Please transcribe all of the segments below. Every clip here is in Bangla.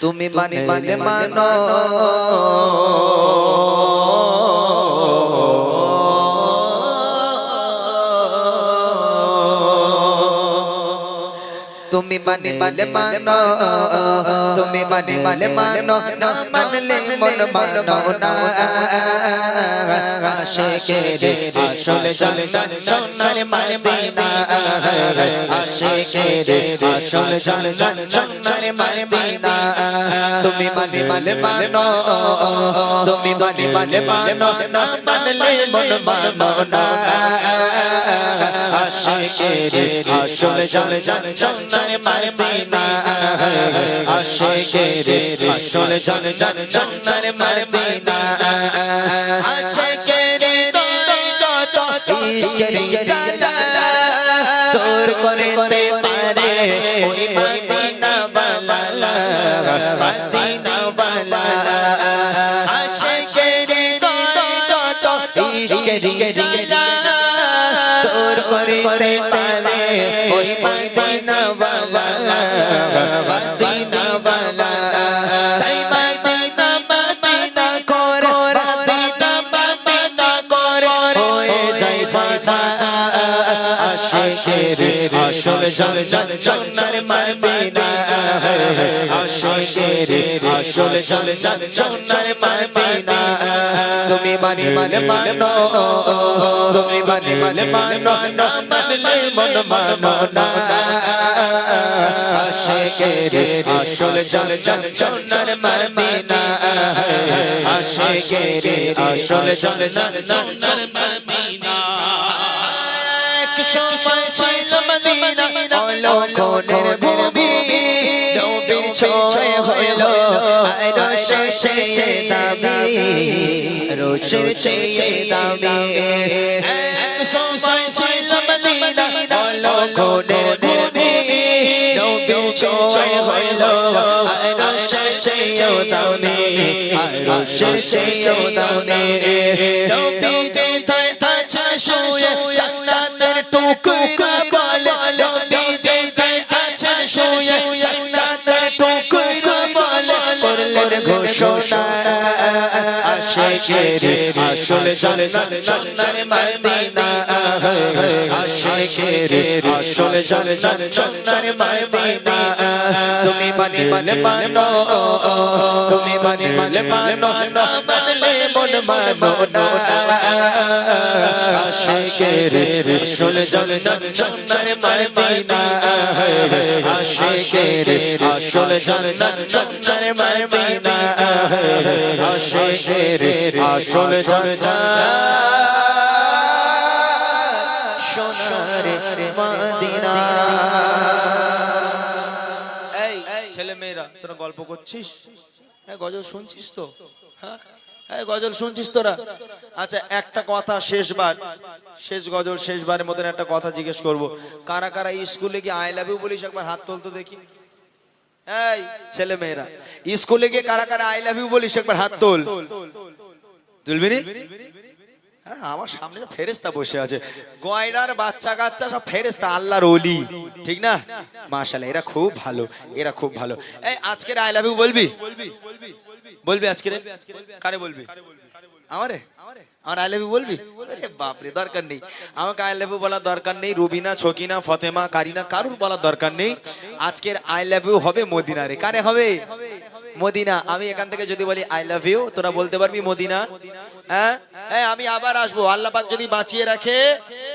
তুমি মানলে মানো তুমি মানলে মানো তুমি মানলে মানো না মানলে মন মানো না আশিকের আসল জান সোনার মদিনা আশিকের আসল জান সোনার মদিনা তুমি মানলে মানো তুমি মানলে মানো না মানলে মন মানো না আশিকের আসল জান সোনার মদিনা আশিকের আসল জান সোনার মদিনা আশিকের যত ইশকের জ্বালা দূর করতে পারে ওই মদিনা ওয়ালা মদিনা ওয়ালা আশিকের যত ইশকের জ্বালা দূর করতে পারে ওই মদিনা ওয়ালা মদিনা ওয়ালা তাই মদিনা মদিনা করে মদিনা মদিনা করে হয়ে যায় ফানা আশিকের আসল জান সোনার মদিনা আশিকের আসল জান সোনার মদিনা তুমি মানলে মানো তুমি মানলে মানো না মানলে মন মানো না আশিকের আসল জান সোনার মদিনা আশিকের আসল জান সোনার মদিনা এক সময় ছিল মদিনা অলক্ষণের ভূমি নবীর ছোঁয়া হলো রোশের চেয়ে দামি রোশের চেয়ে দামি এক সময় ছিল মদিনা অলক্ষণের ভূমি নবীর ছোঁয়া হলো রোশের চেয়ে দামি রোশের চেয়ে দামি নবী যেথায় আছে শুয়ে জান্নাতের টুকরা বলে নবী যেথায় আছেন শুয়ে জান্নাতের টুকরা বলে করলেন ঘোষণা আশিকের আসল জান সোনার মদিনা আশিকের আসল জান সোনার মদিনা তুমি মানলে মানো তুমি মানলে মানো না মানলে মন মানো না আশিকের আসল জান সোনার মদিনা আশিকের আসল জান সোনার মদিনা আশিকের আসল জান সোনার মদিনা এই ছেলে মেয়েরা তোরা গল্প করছিস হ্যাঁ গজল শুনছিস তো হ্যাঁ এই গজল শুনছিস তোরা আচ্ছা একটা কথা শেষ গজল শেষবারের মতন একটা কথা জিজ্ঞেস করব কারা কারা স্কুলে গিয়ে আই লাভ ইউ বলিস একবার হাত তোলতো দেখি এই ছেলে মেয়েরা স্কুলে গিয়ে কারা কারা আই লাভ ইউ বলিস একবার হাত তোল তুলবি নি হ্যাঁ আমার সামনে ফেরেশতা বসে আছে গয়নার বাচ্চা কাচ্চা সব ফেরেশতা আল্লাহর ওলি ঠিক না মাশাআল্লাহ এরা খুব ভালো এই আজকের আই লাভ ইউ বলবি বলবি আজকে কারে বলবি আমারে আমার আই লাভ ইউ বলবি আরে বাপ রে দরকার নেই আমাকে আই লাভ ইউ বলার দরকার নেই রুবিনা ছকিনা ফতেমা কারিনা কারুর বলার দরকার নেই আজকের আই লাভ ইউ হবে মদিনারে কারে হবে মদিনা আমি এখান থেকে যদি বলি আই লাভ ইউ তোরা বলতে পারবি মদিনা হ্যাঁ আমি আবার আসবো আল্লাহ পাক যদি বাঁচিয়ে রাখে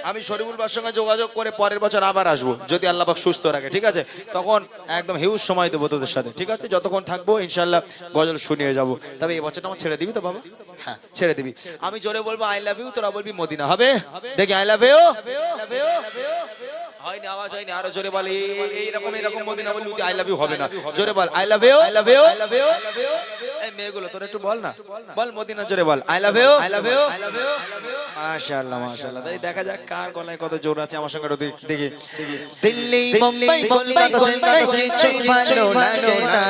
আমি শরীফুল ভাইয়ের সঙ্গে যোগাযোগ করে পরের বছর আবার আসবো যদি আল্লাহ পাক সুস্থ রাখে ঠিক আছে তখন একদম হিউজ সময় দেবো তোদের সাথে ঠিক আছে যতক্ষণ থাকবো ইনশাআল্লাহ গজল শুনিয়ে যাবো তবে এই বছরটা আমার ছেড়ে দিবি তো বাবা হ্যাঁ ছেড়ে দিবি আমি জোরে বলবো আই লাভ ইউ তোরা বলবি মদিনা হবে দেখি আই লাভ ইউ হয়নি আওয়াজ হয়নি আরো জোরে বল এইরকম মদিনা বললি আই লাভ ইউ হবে না জোরে বল আই লাভ ইউ এই মেয়েগুলো তোরা একটু বল না বল মদিনা জোরে বল আই লাভ ইউ মাশাআল্লাহ মাশাআল্লাহ তাই দেখা যাক কার গলায় কত জোর আছে আমার সঙ্গে দেখি দিল্লি মুম্বাই কলকাতা চেন্নাই কিছুই ভালো লাগে না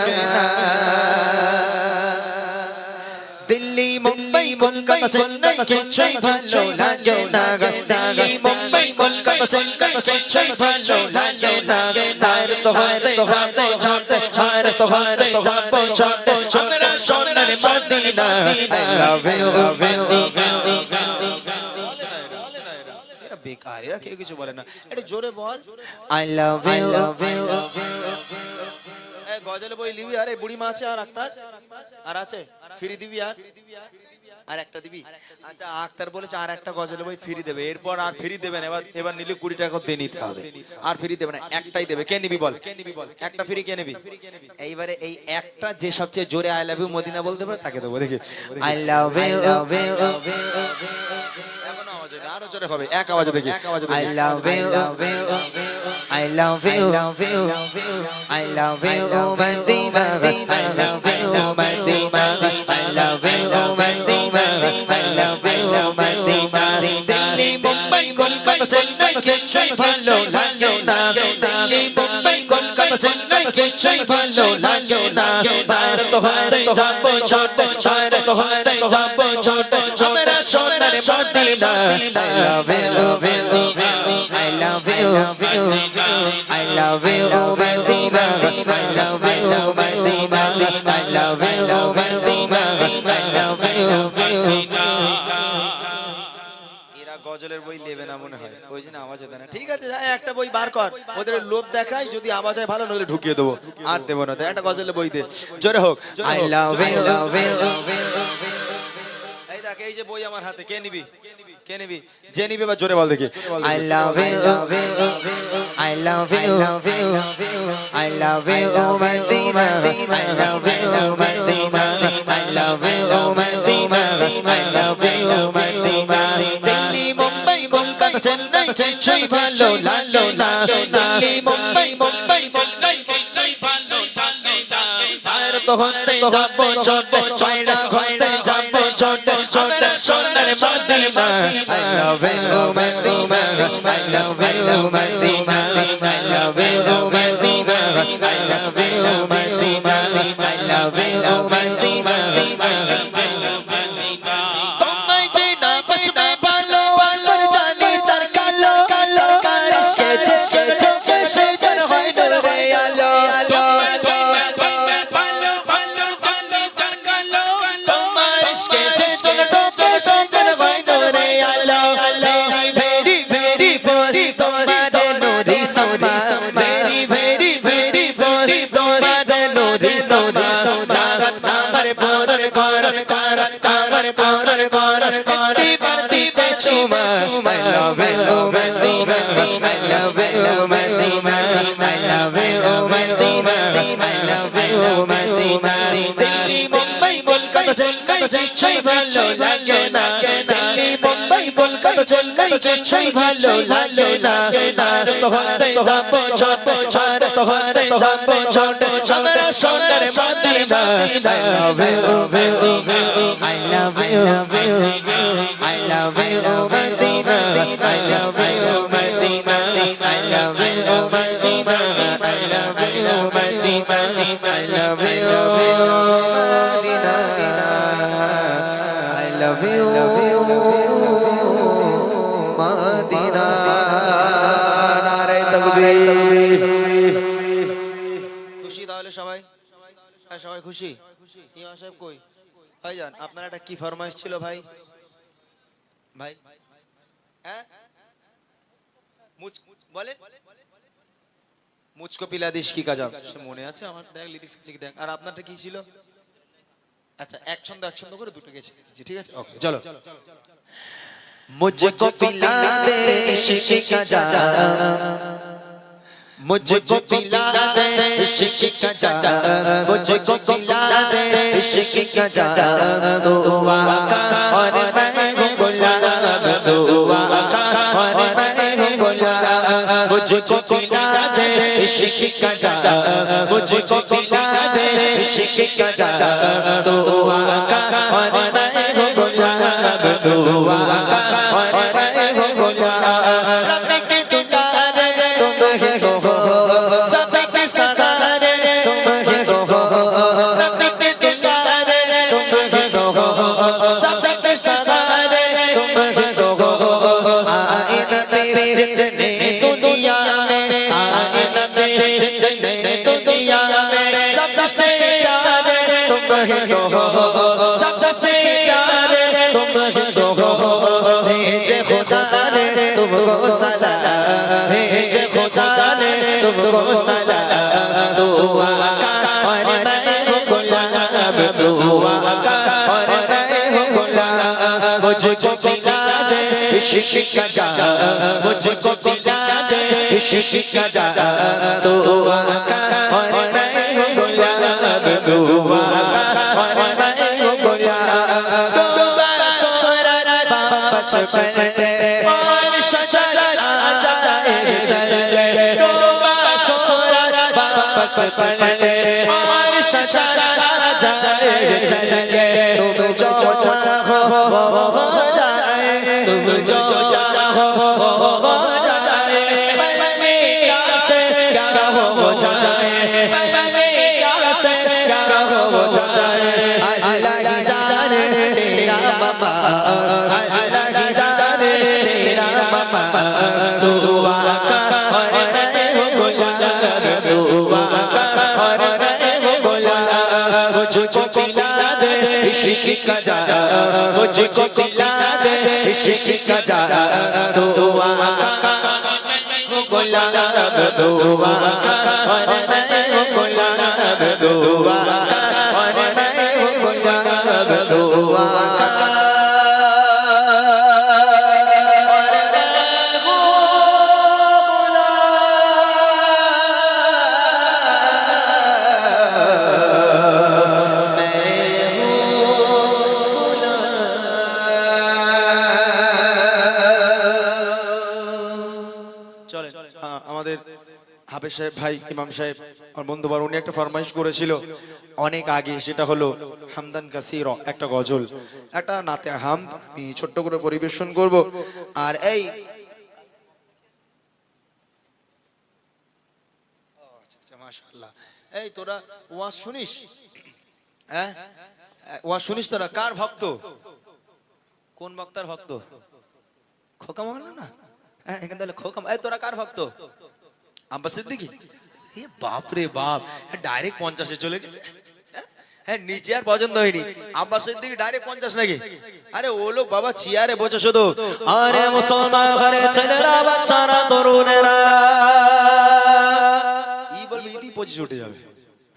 দিল্লি মুম্বাই কলকাতা চেন্নাই কিছুই ভালো লাগে না দিল্লি মুম্বাই কলকাতা চেন্নাই কিছুই ভালো লাগে না হায়রে তো হায়রে যাবো ছোটে হায়রে তো হায়রে যাবো ছোটে আমরা সোনার মদিনা I love you এরা বেকার, এরা কেউ কিছু বলে না। এটা জোরে বল, I love you গজল বই লিবি। আরে বুড়ি মা আছে আর আক্তার আর আছে, ফ্রি দিবি আর একটা দিবি। আচ্ছা আক্তার বলেছে আর একটা গজল বই ফ্রি দেবে, এরপর আর ফ্রি দেবে না। এবার নিলে 20 টাকা দিয়ে নিতে হবে, আর ফ্রি দেবে না, একটাই দেবে। কে নিবি বল, একটা ফ্রি কে নিবি? এইবারে এই একটা যে সবচেয়ে জোরে আই লাভ ইউ মদিনা বলতে পারে তাকে দেবো। দেখি I love you এখনো আওয়াজ হয় না, আরো জোরে হবে, এক আওয়াজে দেখি। I love you I love you I love you Madina I love you Madina I love you Madina I love you Madina Delhi Mumbai Kolkata Chennai কিছুই ভালো লাগে না দিল্লি মুম্বাই কলকাতা চেন্নাই কিছুই ভালো লাগে না বাইরে তো হায়রে যাবো ছোট বাইরে তো হায়রে যাবো ছোট আমরা সোনার Medina I love you I love you I love you Madina I love you Madina I love you Madina I love you Madina এরা গজলের বই নেবে না মনে হয়, ওই জন্য আওয়াজ হয় না। ঠিক আছে যা, একটা বই বার কর, ওদের লোভ দেখাই, যদি আওয়াজ হয় ভালো, নইলে ঢুকিয়ে দেবো, আর দেবো না। একটা গজলের বই দে, জোরে হোক। I love you এই দেখ, এই যে বই আমার হাতে, কে নিবি? কে নিবি? যে নিবি বা জোরে বল দেখি। I love you I love you I love you Madina I love you Madina I love you Madina I love you Madina Delhi Mumbai Kolkata Chennai কিছুই ভালো লাগে না দিল্লি মুম্বাই চেন্নাই কিছুই ভালো লাগে না বাইরে তো হতে যাবো ছোট ছয়টা ঘন্টা যাবো ছোট ছোট সোনার Medina I love you Madina I love you Madina I love you Madina I love you Madina I love you Madina তোমায় চেনা চেনা ভালো আলোর জানি তার কালো কালো কারিশকে ছেড়ে চোখে সে যেন হয় ডরে আলো তোমায় চেনা চেনা ভালো আলোর জানি তার কালো তোমার ইশকে ছেড়ে চোখে সে যেন হয় ডরে আলো very very very তোমার নোরি সমা very very very very তোমার নোরি সমা চারাত আমার পরন করন চারাত আমার পরন করন করতি বর্তি বেচুমা I love you Madina I love you Madina I love you Madina I love you Madina Delhi Mumbai Kolkata Chennai কিছুই ভালো লাগে না দিল্লি মুম্বাই কলকাতা চেন্নাই কিছুই ভালো লাগে না আর তো হাতে যাবো ছোট আর তো হাতে যাবো ছোট আমরা সোনার Medina I love you I love you I love you Madina I love you Madina I love you Madina I love you Madina I love you Madina I love you Madina নারে তাকবীর খুশি তাহলে সবাই? হ্যাঁ সবাই খুশি? ইমাম সাহেব কই? ভাইজান আপনার একটা কি ফরমাইশ ছিল ভাই? ভাই হ্যাঁ বলেন, মুঝকো পিলা দিস কি কাজাম, সে মনে আছে আমার? দেখ লিরিক্স আছে কি দেখ। আর আপনারটা কি ছিল? আচ্ছা এক ছন্দ করে দুটো গেছে, ঠিক আছে ওকে চলো। मुझको पिला दे इश्क का जाम मुझको पिला दे इश्क का जाम मुझको पिला दे इश्क का जाम तो आका और मैं हूँ गुलाब तो आका और मैं हूँ गुलाब मुझको पिला दे इश्क का जाम मुझको पिला दे इश्क का जाम तो आका और मैं हूँ गुलाब तो आका और मैं हूँ गुलाब रब के दुलारे तुम ही हो सबके सहारे तुम ही हो रब के दुलारे तुम ही हो सबके तुम ही तो हो सबसे प्यारे तुम ही तो हो भेजे खुदा ने तुमको सलाम भेजे खुदा ने तुमको सलाम दुआ का और मैं हूँ गुलाब दुआ का और मैं हूँ गुलाब मुझको पिला दे इश्क का जाम मुझको पिला दे इश्क का जाम दुआ का और मैं हूँ गुलाब दुआ का और मैं हूँ गुलाब दुआ सोरा वापस पलटे और शजर आ जाए चले दुआ सोरा वापस पलटे और शजर आ जाए चले तुम जो चाहो वो हो जाए तुम जो चाहो वो हो जाए पल में क्या से क्या हो जाए पल में क्या से क्या हो जाए अल्लाह ही जाने तेरा बाबा अल्लाह ही जाने तेरा बाबा दुआ का और मैं हूँ गुलाब दुआ का और मैं हूँ गुलाब मुझको पिला दे इश्क का जाम मुझको पिला दे इश्क का जाम दुआ का मैं हूँ गुलाब दुआ का और मैं हूँ गुलाब दुआ का और मैं हूँ गुलाब दुआ का और मैं हूँ চলে হ্যাঁ আমাদের হাফেজ সাহেব ভাই ইমাম সাহেব আর বন্ধুবার উনি একটা ফরমাইশ করেছিল অনেক আগে, সেটা হলো হামদান কাসির একটা গজল, একটা নাতে হামদ আমি ছোট্ট করে পরিবেশন করব। আর এই মাশাআল্লাহ, এই তোরা ওয়াজ শুনিস? হ্যাঁ ওয়াজ শুনিস তোরা? কার ভক্ত? কোন বক্তার ভক্ত? খোকা মাওলানা না? হ্যাঁ এখান থেকে খোকা। এই তোরা কার ভক্ত? আব্বাস সিদ্দিকী? এ বাপ রে বাপ, ডাইরেক্ট 50-এ চলে গেছে। হ্যাঁ নিচে আর পছন্দ হয়নি, আব্বাস সিদ্দিকী ডাইরেক্ট 50 নাকি? আরে ও লোক বাবা চেয়ারে বসে শুধু আরে মুসলমান ঘরে ছেলেরা বাচ্চারা তরুণেরা ই বলবে ইতি 25 উঠে যাবে,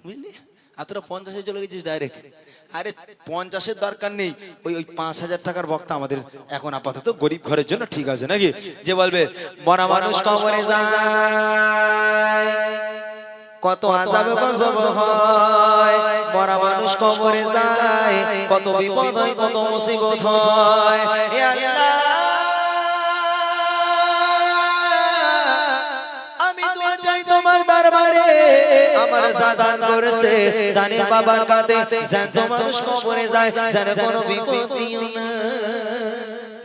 বুঝলি? আর তোরা 50-এ চলে গেছিস ডাইরেক্ট। আরে 50-এর দরকার নেই, ওই 5,000 টাকার বক্তা আমাদের এখন আপাতত গরিব ঘরের জন্য ঠিক আছে নাকি? যে বলবে মরা মানুষ কবরে যায় কত আযাব গজব হয়, মরা মানুষ কবরে যায় কত বিপদ হয় কত মুসিবত হয়। হে আল্লাহ আমি দোয়া চাই তোমার দরবারে, আমার সাদান করেছে দানের বাবার কাঁধে জ্যান্ত মানুষ কবরে যায় যেন কোনো বিপদ দিও না।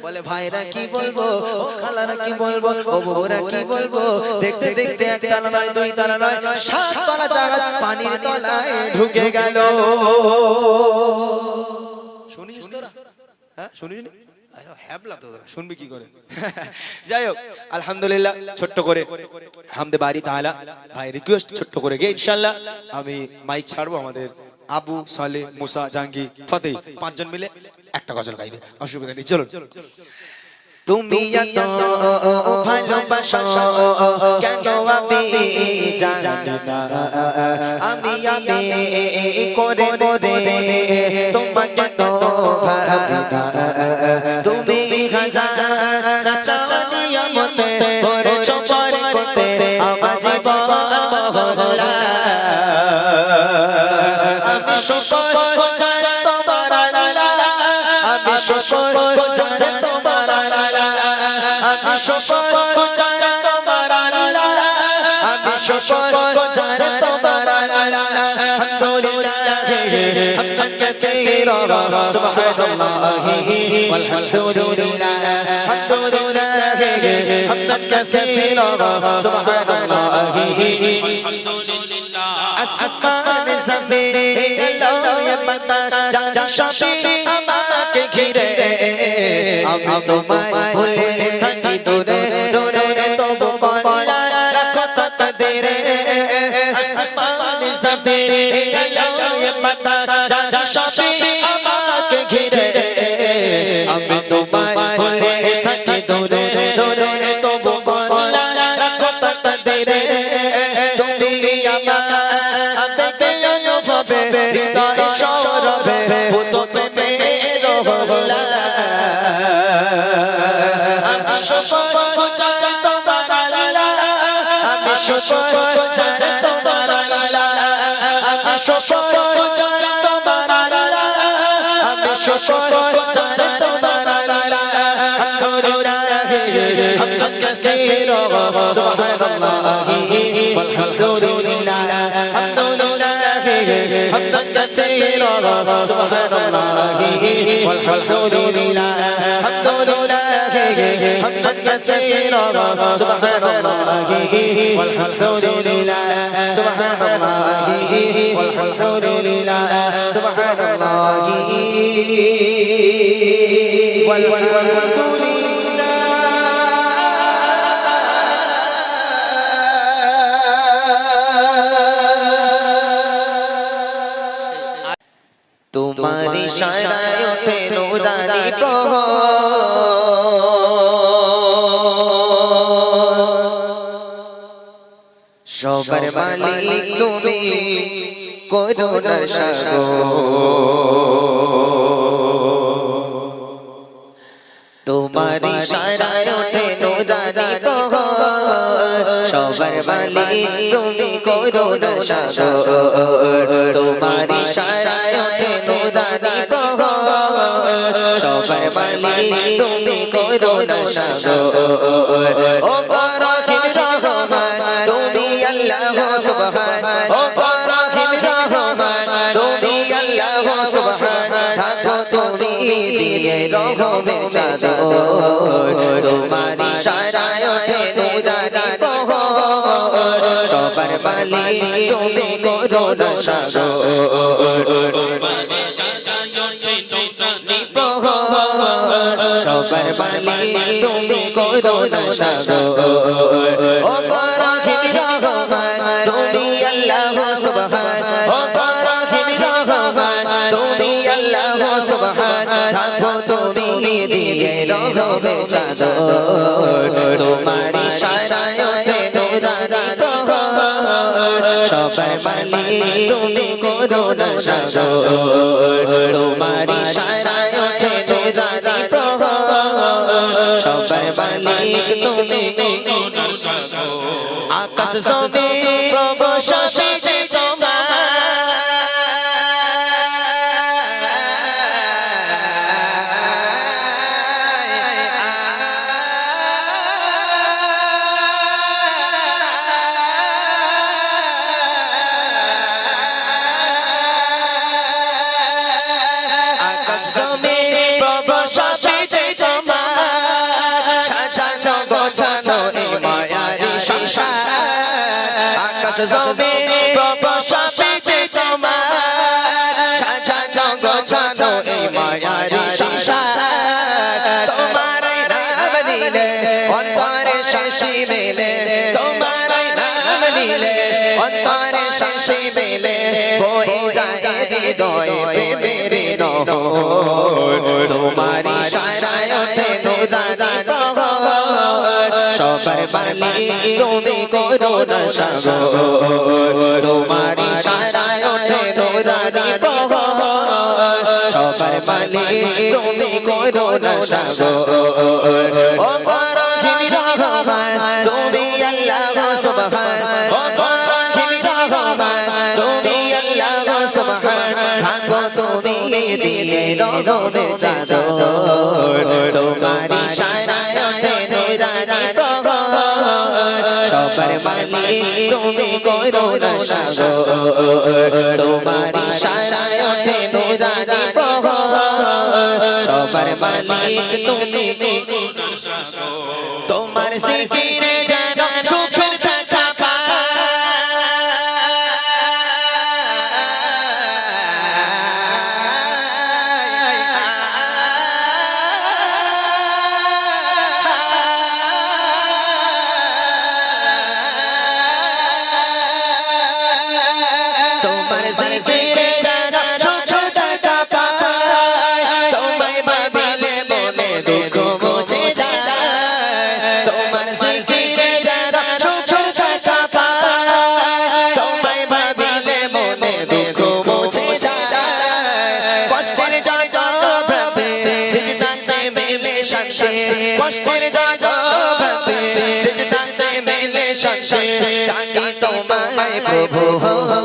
বলে ভাইরা কি বলবো, ও খালারা কি বলবো, ও বউরা কি বলবো, দেখতে দেখতে এক তলা নয় দুই তলা নয় 7 তলা জায়গা পানির তলায় ঢুকে গেল। শুনিস তোরা? হ্যাঁ শুনিস নি? হ্যাবলা তো শুনবি কি করে? যাই হোক আলহামদুলিল্লাহ, ছোট্ট করে হামদে বারি তাআলা ভাই রিকোয়েস্ট ছোট্ট করে গে ইনশাআল্লাহ আমি মাইক ছাড়বো। আমাদের আবু সালে মুসা জাঙ্গি ফতেহ 5 জন মিলে একটা গজল গাইবে, অসুবিধা নেই। চলুন। তুমি এত ভালোবাসো কেন আমি জানি না, আমি করে করে তোমাকে তো ভাবি না। তুমি হাজার চাঁদিয়া মতে করেছো পার করতে আমার জীবন মহল্লা। আমি শুকর গুজার তোমার আল্লাহ, আমি শুকর গুজার তোমার আল্লাহ, আমি শুকর গুজার তোমার আল্লাহ, আমি শুকর গুজার তোমার আল্লাহ। আলহামদুলিল্লাহ হামদান কাসীরা সুবহানাল্লাহি ওয়ালহামদুলিল্লাহ, আলহামদুলিল্লাহ হামদান কাসীরা সুবহানাল্লাহি ওয়ালহামদুলিল্লাহ। আসমান জমিন এলো এ বাতাস যা সবই আমাকে ঘিরে, আমি তোমায় ভুলে থাকি দূরে দূরে তবু কল্যাণ রাখো তাকদীরে। আসমান জমিন এলো এ বাতাস যা সবই আমাকে ঘিরে আমি তোমায় ভুলে থাকি দূরে দূরে তবু বলা রাখো তাকদীরে তুমি আমার আবেগে অনুভবে হৃদয় সৌরভে ভূত প্রেমের হলা আমি শুকর চাই তোমার আল্লাহ আমি শুকর চাই তোমার আল্লাহ আমি শুকর চাই তোমার আল্লাহ আমি শুকর চাই তোমার আল্লাহ হামদান কাসীরা সুবহানাল্লাহি ওয়ালহামদুলিল্লাহ হামদান কাসীরা সুবহানাল্লাহি ওয়ালহামদুলিল্লাহ حمدا كثيرا سبحان الله والحمد لله سبحان الله والحمد لله سبحان الله والحمد لله तुम्हारी शायराय उठे नूरानी সবার মালিক তুমি করুণা সাগর তোমার ইশারায় ওঠে নূরানি প্রহর সবার মালিক তুমি করুণা সাগর তোমার ইশারায় ওঠে নূরানি প্রহর সবার মালিক তুমি করুণা সাগর ও রহিম রহমান তুমি আল্লাহ সুবহান ও রহিম রহমান তুমি আল্লাহ সুবহান ঢাকো তুমি দিয়ে রহমের চাদর তোমার ইশারায় ওঠে নূরানি প্রহর সবার মালিক তুমি করুণা সাগর তোমার ইশারায় ওঠে নূরানি প্রহর সবার মালিক তুমি করুণা সাগর ও রহিম রহমান তুমি আল্লাহ সুবহান ও রহিম রহমান তুমি আল্লাহ সুবহান ঢাকো তুমি দিয়ে রহমের চাদর তোমার ইশারায় ওঠে নূরানি প্রহর সবার মালিক তুমি করুণা সাগর তোমার ইশারায় ওঠে নূরানি প্রহর সবার মালিক তুমি করুণা সাগর আকাশ জমিন প্রভু শাসিতে তোমার আকাশ জমিন প্রভু শাসিতে তোমার সাজানো গোছানো এই মায়ারি সংসার আকাশ জমিন প্রভু শাসিতে তোমার সাজানো গোছানো এই মায়ারি সংসার তোমার নাম নিলে অন্তরে শান্তি মেলে তোমার নাম নিলে অন্তরে শান্তি মেলে বয়ে যায় হৃদয় প্রেমের নহর তোমার ইশারায় ওঠে নূরানি প্রহর সবার মালিক তুমি করুণা সাগর তোমার ইশারায় ওঠে নূরানি প্রহর সবার মালিক তুমি করুণা সাগর ও রহিম রহমান তুমি আল্লাহ সুবহান ও রহিম রহমান তুমি আল্লাহ সুবহান ঢাকো তুমি দিয়ে রহমের চাদর তোমার ইশারায় ওঠে নূরানি প্রহর সবার মালিক তুমি করুণা সাগর তোমার ইশারায় ওঠে নূরানি প্রহর সবার মালিক তুমি করুণা সাগর তোমার জিকিরে যেন সুখের দেখা তোমার জিকিরে যেন কষ্টের জগতে সিজদাতে মেলে শান্তি ডাকি তোমায় প্রভু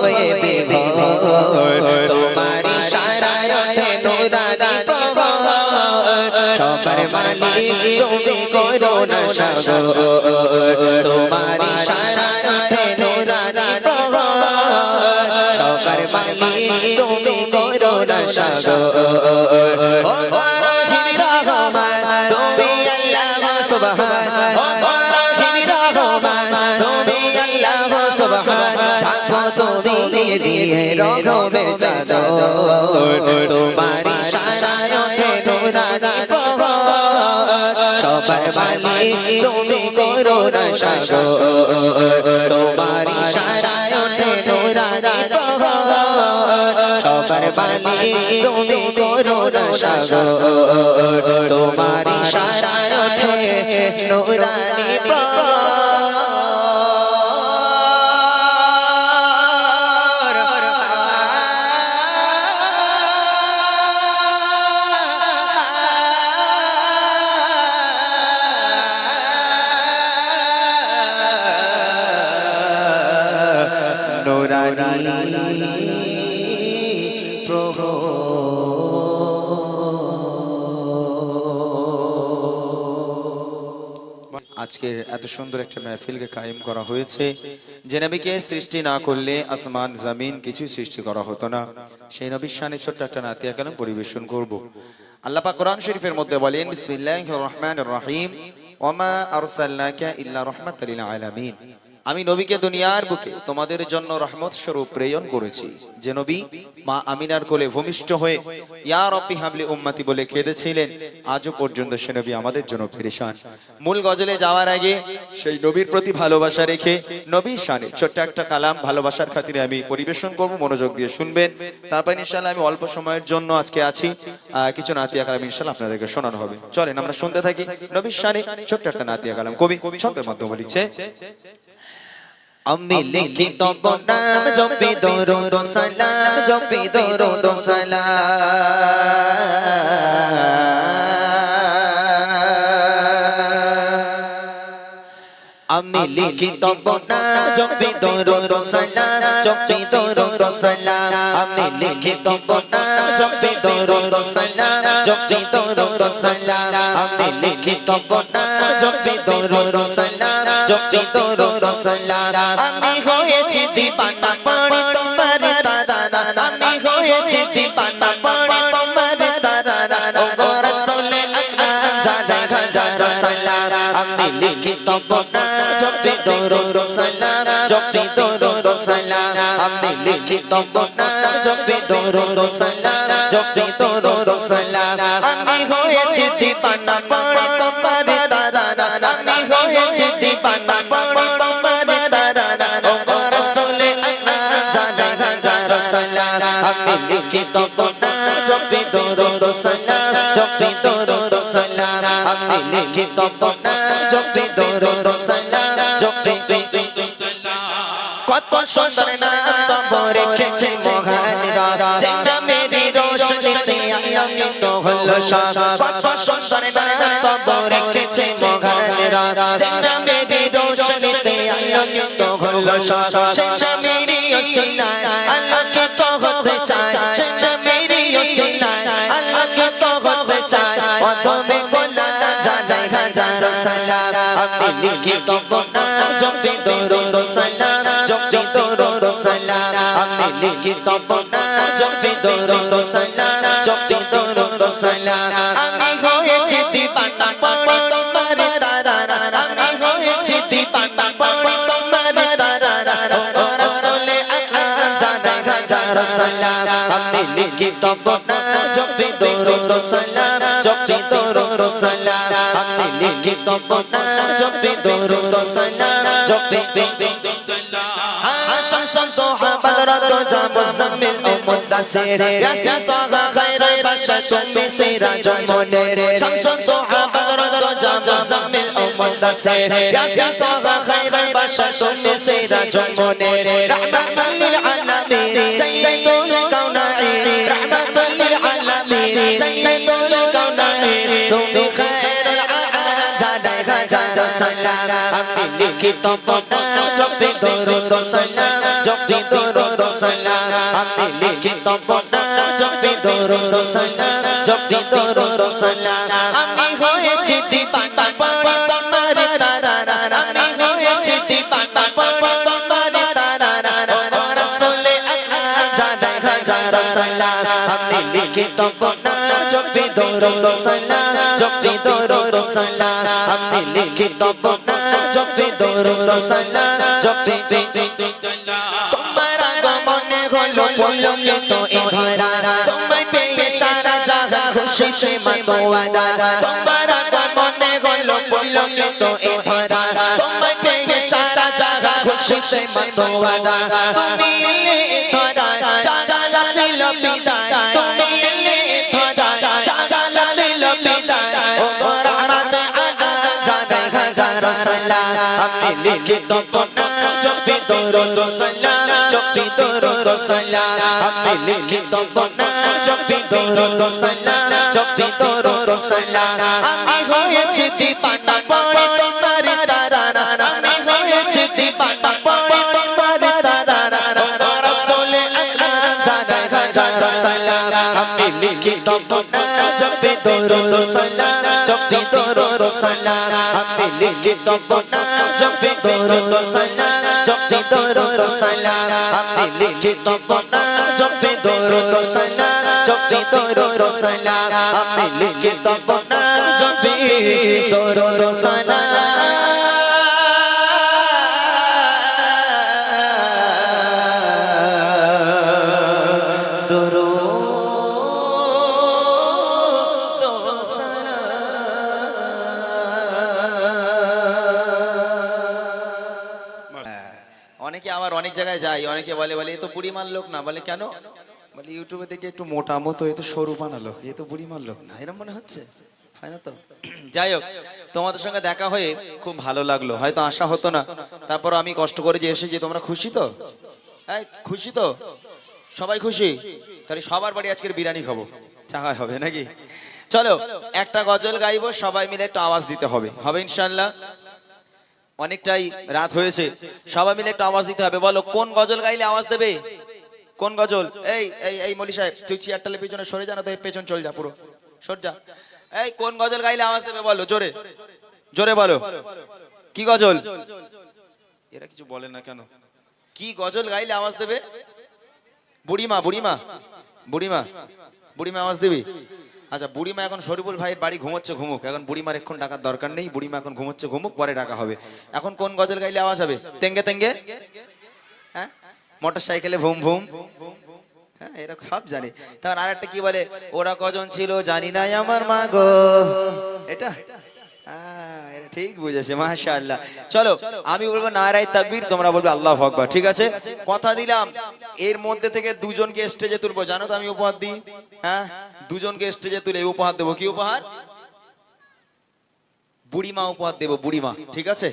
হয়ে বিভোর তোমারি ইশারায় ওঠে নুরানি প্রভাত সবার মালিক তুমি করুণা সাগর তোমারি ইশারায় ওঠে নুরানি প্রভাত সবার মালিক তুমি করুণা সাগর ও রহিম রহমান তুমি আল্লাহ সুবহান ও রহিম রহমান তুমি আল্লাহ সুবহান থাকো তুমি দিয়ে রহমের চাদর তোমারি ইশারায় ওঠে নুরানি প্রভাত সবার মালিক তুমি করুণা সাগর তোমারি ইশারায় ওঠে নুরানি প্রভাত সবার মালিক তুমি করুণা সাগর তোমারি ইশারায় ওঠে নুরানি আজকের এত সুন্দর একটা মাহফিলকে কায়েম করা হয়েছে যে নবীকে সৃষ্টি না করলে আসমান জমিন কিছু সৃষ্টি করা হতো না সেই নবীর শানে ছোট্ট একটা নাতিয়া কালাম পরিবেশন করব আল্লাহ পাক কোরআন শরীফের মধ্যে বলেন বিসমিল্লাহির রহমানির রহিম ওমা আরসালনাকা ইল্লা রাহমাতাল লিল আলামিন আমি নবীকে দুনিয়ার বুকে তোমাদের জন্য রহমত স্বরূপ প্রেরণ করেছি যে নবী মা আমিনার কোলে ভূমিষ্ঠ হয়ে ইয়া রাব্বি হাবলি উম্মতি বলে কেঁদেছিলেন আজও পর্যন্ত সে নবী আমাদের জন্য পেরেশান মূল গজলে যাওয়ার আগে সেই নবীর প্রতি ভালোবাসা রেখে নবীর শানে ছোট্ট একটা কালাম ভালোবাসার খাতিরে আমি পরিবেশন করব মনোযোগ দিয়ে শুনবেন তারপর ইনশাআল্লাহ আমি অল্প সময়ের জন্য আজকে আছি কিছু নাতিয়া কালাম ইনশাআল্লাহ আপনাদেরকে শোনানো হবে চলেন আমরা শুনতে থাকি নবীর শানে ছোট্ট একটা নাতিয়া কালাম কবি ছন্দের মাধ্যমে লিখছে আমি লিখি তব নাম জপি দরুদ সালাম জপি দরুদ সালাম আমি লিখি তব নাম জপি দরুদ সালাম জপি দরুদ সালাম আমি লিখি তব নাম জপি দরুদ সালাম জপি দরুদ সালাম আমি লিখি তব নাম জপি দরুদ সালাম জপি দরুদ সালাম আমি হয়েছি জীবানা পড়ে তোমার দাদা আমি হয়েছি জীবানা পড়ে তোমার দাদা ও রাসূলে আকরাম জানাই হাজার সালাম আমি লিখি তব নাম জপি দরুদ সালাম জপি দরুদ সালাম আমি লিখি তব নাম জপি দরুদ সালাম জপি দরুদ সালাম আমি হয়েছি জীবানা পড়ে তোমার দাদা আমি হয়েছি জীবানা পড়ে তোমার দাদা ও রাসূলে আকরাম জানাই হাজার সালাম আমি লিখি তব নাম জপি দরুদ সালাম জপি দরুদ সালাম আমি লিখি তব নাম জপি দরুদ সালাম জপি দরুদ সালাম কত সুন্দর নাম তব রেখেছে মহানরা যেটা মেরি রোশনীতে আলোকিত হলো সব কত সুন্দর নাম তব রেখেছে মহানরা যেটা মেরি রোশনীতে আলোকিত হলো সব সেটা মেরি ওসিলায় আলোকিত হতে চায় সেটা মেরি ওসিলায় আলোকিত হতে চায় অধমে গোলাম জানাই হাজার সালাম আমি লিখি তব নাম জপি দরুদ সালাম জপি দরুদ সালাম আমি লিখি তব নাম জপি দরুদ সালাম জপি দরুদ সালাম আমি হয়েছি জীবানা পড়ে তোমার দাদা আমি হয়েছি জীবানা পড়ে তোমার দাদা ও রাসূলে আকরাম জানাই হাজার সালাম আমি লিখি তব নাম জপি দরুদ সালাম জপি দরুদ সালাম আমি লিখি তব নাম জপি দরুদ সালাম জপি দরুদ সালাম শামসুন তোহা বদরত রোজা মুজাম্মিল ও মুদ্দাসির ইয়াসিন তোহা খায়রুল বাশার তুমি সিরাজুল মুনির শামসুন তোহা বদরত রোজা মুজাম্মিল ও মুদ্দাসির ইয়াসিন তোহা খায়রুল বাশার তুমি সিরাজুল মুনির রাহমাতুল লিল আলামিন সাইয়্যিদুল কাউনাইন রাহমাতুল লিল আলামিন সাইয়্যিদুল কাউনাইন তুমি খায়রুল আলামিন সালাম আমি লিখি তব নাম জপি দরুদ সালাম জপি দরুদ সালাম আমি লিখি তব নাম জপি দরুদ সালাম জপি দরুদ সালাম আমি হয়েছি দিবানা পড়ে তোমার তারারা আমি হয়েছি দিবানা পড়ে তোমার তারারা ও রাসূলে আকরাম জানাই হাজার সালাম আমি লিখি তব নাম জপি দরুদ সালাম জপি দরুদ সালাম আমি লিখি তব নাম জপি দরুদ সালাম জপি তোমার আগমনে হলো পুলকিত এ ধরা তোমায় পেয়ে সারা জাহান খুশিতে মাতোয়ারা তোমার আগমনে হলো পুলকিত এ ধরা তোমায় পেয়ে সারা জাহান খুশিতে মাতোয়ারা তুমি এলে এ ধরা জালা দিল বিদায় তুমি এলে এ ধরা জালা দিল বিদায় ও রহমত আলাম জানাই হাজার সালাম আমি লিখি তব নাম জপি দরুদ সালাম জপি দরুদ সালাম আমি লিখি তব নাম জপি দরুদ সালাম জপি দরুদ সালাম আমি হয়েছি দিবানা পড়ে তোমার তারারা আমি হয়েছি দিবানা পড়ে তোমার তারারা ও রাসূলে আকরাম জানাই হাজার সালাম আমি লিখি তব নাম জপি দরুদ সালাম জপি দরুদ সালাম আমি লিখি তব নাম জপি দরুদ সালাম জপি দরুদ সালাম আমি লিখি তব নাম জপি দরুদ সালাম জপি দরুদ সালাম আমি লিখি তব নাম জপি দরুদ সালাম দরুদ অনেকে আবার অনেক জায়গায় যায়, অনেকে বলে এ তো বুড়িমার লোক না। বলে কেন? বলে ইউটিউবে দেখে একটু মোটা মতো, এ তো সরু বানালো, এ তো বুড়িমার লোক না, এরকম মনে হচ্ছে, হয় না তো? যাই হোক, তোমাদের সঙ্গে দেখা হয়ে খুব ভালো লাগলো, হয়তো আশা হতো না, তারপর আমি কষ্ট করে যে এসেছি। তোমরা খুশি তো? হ্যাঁ খুশি তো? সবাই খুশি? তাহলে সবার বাড়ি আজকের বিরিয়ানি খাবো, চাহাই হবে নাকি? চলো একটা গজল গাইবো, সবাই মিলে একটু আওয়াজ দিতে হবে, হবে ইনশাআল্লাহ। অনেকটাই রাত হয়েছে, সবাই মিলে একটু আওয়াজ দিতে হবে। বলো কোন গজল গাইলে আওয়াজ দেবে? কোন গজল? এই এই এই মলি সাহেব, তুই চেয়ারটালে পিছনে সরে যা, না তো পেছন চল যা, পুরো সর যা। এই কোন গজল গাইলে আওয়াজ দেবে? বলো জোরে জোরে বলো, কি গজল? এরা কিছু বলে না কেন? কি গজল গাইলে আওয়াজ দেবে? বুড়িমা বুড়িমা বুড়িমা বুড়িমা আওয়াজ দিবি? আচ্ছা, বুড়িমা এখন শরীফুল ভাইয়ের বাড়ি ঘুমোচ্ছে, ঘুমুক, এখন বুড়িমার এখন ডাকার দরকার নেই, বুড়িমা এখন ঘুমোচ্ছে, ঘুমুক, পরে ডাকা হবে। এখন কোন গজল গাইলে আওয়াজ হবে? তেঙ্গে তেঙ্গে, হ্যাঁ, মোটর সাইকেলে ভুম ভুম, হ্যাঁ এরা সব জানে। তখন আর একটা কি বলে, ওরা কজন ছিল জানি না আমার মা গো, এটা এটা ঠিক বুঝেছে, মাশাআল্লাহ। চলো আমি বলবো নারায়ে তাকবীর, তোমরা বলবে আল্লাহু আকবার, ঠিক আছে? কথা দিলাম এর মধ্যে থেকে দুজনকে স্টেজে তুলবো, জানো তো আমি উপহার দিই, হ্যাঁ দুজনকে স্টেজে তুলে উপহার দেবো। কি উপহার? বুড়িমা উপহার দেবো, বুড়িমা, ঠিক আছে?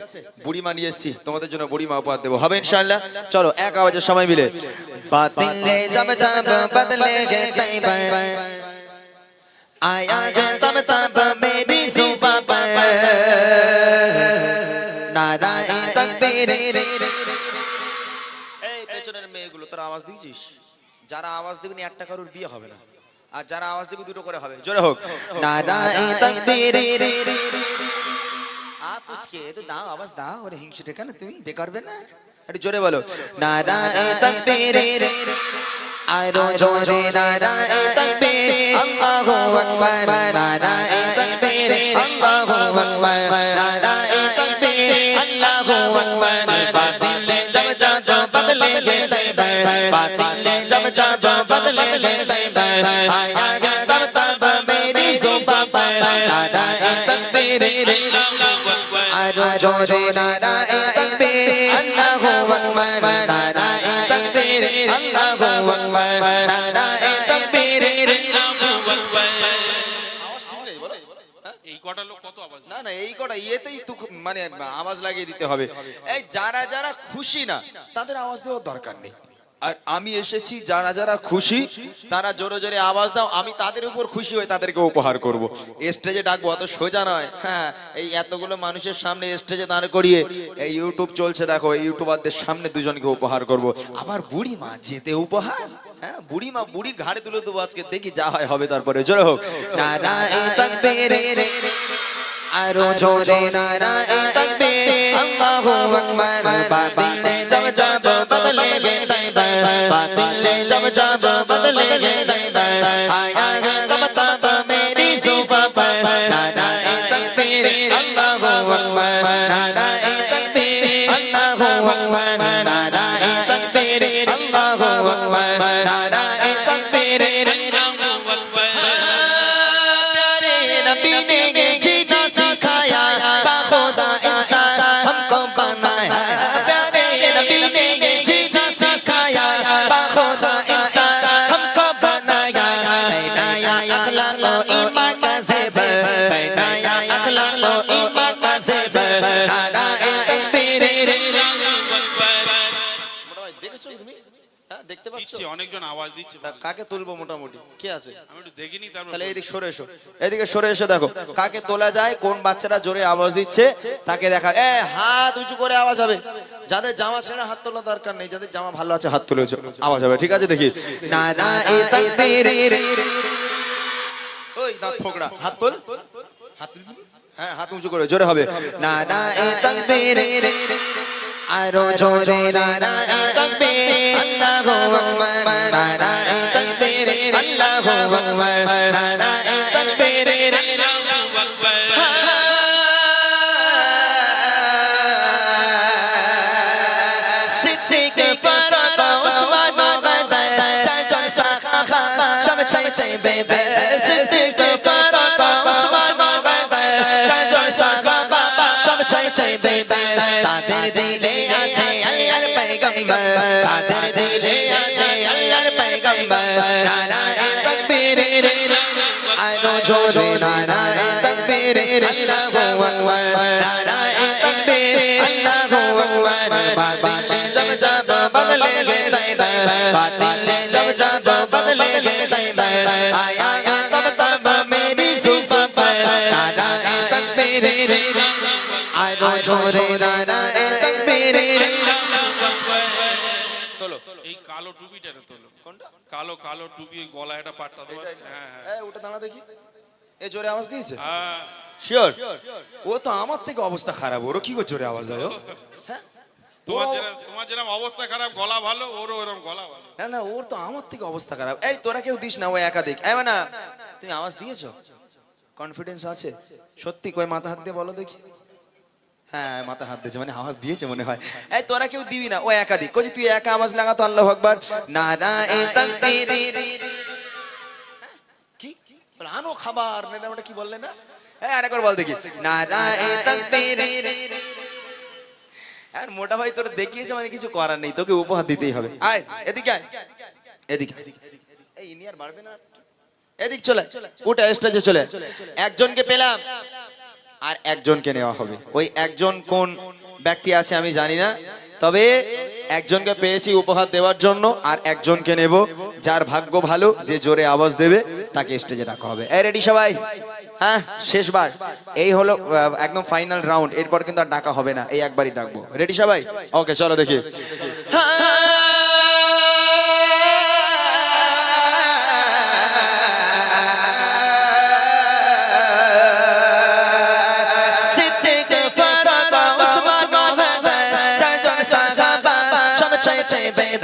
বুড়িমা নিয়ে এসেছি তোমাদের জন্য, বুড়িমা উপহার দেবো, হবে ইনশাআল্লাহ। চলো এক আওয়াজে সবাই মিলে, বাতিলে জব জব বদলে গে তৈবা आया है तब तब मेरी जुबां पर नाराए तकबीर। এই পেছনের মেয়েগুলো তোরা আওয়াজ দিয়েছিস? যারা আওয়াজ দিবেন একটা কারোর বিয়ে হবে না, আর যারা আওয়াজ দিবে দুটো করে হবে। জোরে হোক नाराए तकबीर। आप पूछके तो दाओ, आवाज दाओ, और हिंसू टेका ना তুমি বেকার বে না, একটু জোরে বলো नाराए तकबीर आरो जोरे नाराए तकबीर अल्लाहु अकबर नाराए तकबीर अल्लाहु अकबर नाराए तकबीर अल्लाहु अकबर। बातिल जब जब बदले गे तैबा बातिल जब जब बदले गे तैबा आया है तब तब मेरी जुबां पर नाराए तकबीर आरो जोरे नाराए तकबीर अल्लाहु अकबर नाराए तकबीर अल्लाहु अकबर नाराए तकबीर। আওয়াজ ঠিক নেই বলো, এই কটা লোক কত আওয়াজ? না না এই কটা ইয়েতেই তো মানে আওয়াজ লাগিয়ে দিতে হবে। এই যারা যারা খুশি না তাদের আওয়াজ দেওয়ার দরকার নেই, আর আমি এসেছি, যারা যারা খুশি তারা জোরে জোরে আওয়াজ দাও, আমি তাদের উপর খুশি হয়ে তাদেরকে উপহার করব। স্টেজে ডাকবো অত সোজা নয়। হ্যাঁ, এই এতগুলো মানুষের সামনে স্টেজে দাঁড় করিয়ে এই ইউটিউব চলছে দেখো, এই ইউটিউবারদের সামনে দুজনকে উপহার করব। আবার বুড়ি মা যেতে উপহার, হ্যাঁ বুড়ি মা, বুড়ির ঘাড়ে তুলে দেবো আজকে, দেখি যা হয় হবে। তারপরে জোরে হোক নারায়ে তাকবীর, আরো জোরে নারায়ে তাকবীর, আল্লাহু আকবার। বাতিলে জব জব বদলে গে তাইবার, বাতিলে জব জব বদলে গে তাইবার, আয়া হে তব তব মেরি সুফা पर। নারায়ে তাকবীর, আল্লাহু আকবার। নারায়ে তাকবীর, আল্লাহু আকবার। নারায়ে তাকবীর, আল্লাহু আকবার। নারায়ে তাকবীর, प्यारे नबी ने ये जीना सिखाया, बाखुदा इंसान हमको बनाया। प्यारे नबी ने ये जीना सिखाया, बाखुदा इंसान हमको बनाया। बनाया अखलाक और ईमान का ज़ेवर, बनाया अखलाक और ईमान का ज़ेवर। नाराए तकबीर, মোটা ভাই দেখেছো তুমি? হ্যাঁ দেখতে পাচ্ছ? দিচ্ছে, অনেকজন আওয়াজ দিচ্ছে। তা কাকে তুলবো মোটামুটি কে আছে? আমি একটু দেখিনি, তারপর তাহলে এদিকে সরে এসো, এদিকে সরে এসো, দেখো কাকে তোলা যায়, কোন বাচ্চারা জোরে আওয়াজ দিচ্ছে তাকে দেখা। হাত উঁচু করে আওয়াজ হবে, যাদের জামা ছেঁড়া হাত তোলা দরকার নেই, যাদের জামা ভালো আছে হাত তুলেছো, আওয়াজ হবে, ঠিক আছে? দেখি नाराए तकबीर, ওই দাঁত ফোকড়া, হাত তোল, হাত তুলবি? হ্যাঁ হাত উঁচু করে জোরে হবে। नाराए तकबीर, आरो जोरे नाराए तकबीर, अल्लाहु अकबर। नाराए तकबीर, अल्लाहु अकबर। नाराए तकबीर, सिद्दीक फारूक उस्मान गदर, चार सहाबा सब चाहते बेबे। सिद्दीक फारूक उस्मान गदर, चार सहाबा सब चाहते बेबे। ताদের দিলে আছে আল্লাহর পয়গম্বর, তাদের দিলে আছে আল্লাহর পয়গম্বর। নারায়ে তাকবীর, আরো জোরে নারায়ে তাকবীর, আল্লাহু আকবার। নারায়ে তাকবীর, আল্লাহু আকবার। বাতিলে জব জব বদলে গে তাইবার, বাতিলে জব জব বদলে গে তাইবার, আয়া গে তব তব মেরি সুফা पर। নারায়ে তাকবীর, আরো জোরে নারায়ে তাকবীর। তোলো এই কালো টুপিটা তোলো। কোনটা? কালো কালো টুপি, ওই গলায় একটা পাট্টা দেওয়া। হ্যাঁ হ্যাঁ ওটা দাঁড়া দেখি, এ জোরে আওয়াজ দিয়েছে? হ্যাঁ। শিওর? ও তো আমার থেকে অবস্থা খারাপ, ওর কি করে জোরে আওয়াজ হয়? তোমার যেরকম অবস্থা খারাপ, গলা ভালো, ওরও ওরকম গলা ভালো। না না, ওর তো আমার থেকে অবস্থা খারাপ। এই তোরা কেউ দিস না, ও একাধিক। না তুমি আওয়াজ দিয়েছো? কনফিডেন্স আছে সত্যি? কই মাথা হাত দিয়ে বলো দেখি। হ্যাঁ মাথা হাত দিয়েছে, মানে আওয়াজ দিয়েছে মনে হয়। এই তোরা কেউ দিবি না, ও একাধিক। কই তুই একা আওয়াজ লাগা তো, আল্লাহু আকবার। নারায়ে তাকবীর, কি বল, আনো খাবার না, ওটা কি বললে না? হ্যাঁ আরেকবার বল দেখি। নারায়ে তাকবীর। আর মোটা ভাই তোর দেখিয়েছে মানে কিছু করার নেই, তোকে উপহার দিতেই হবে। আয় এদিকে আয়, এদিকে। এই ইনি আর বাড়বে না, এদিক চলে, ওটা স্টেজে চলে। একজনকে পেলাম, আর একজনকে নেওয়া হবে। ওই একজন কোন ব্যক্তি আছে আমি জানি না, তবে একজনকে পেয়েছি উপহার দেওয়ার জন্য, আর একজনকে নেব যার ভাগ্য ভালো, যে জোরে আওয়াজ দেবে তাকে স্টেজে রাখা হবে। এই রেডি সবাই? হ্যাঁ শেষবার, এই হলো একদম ফাইনাল রাউন্ড, এরপর কিন্তু আর ডাকা হবে না, এই একবারই ডাকবো। রেডি সবাই? ওকে চলো দেখি। হ্যাঁ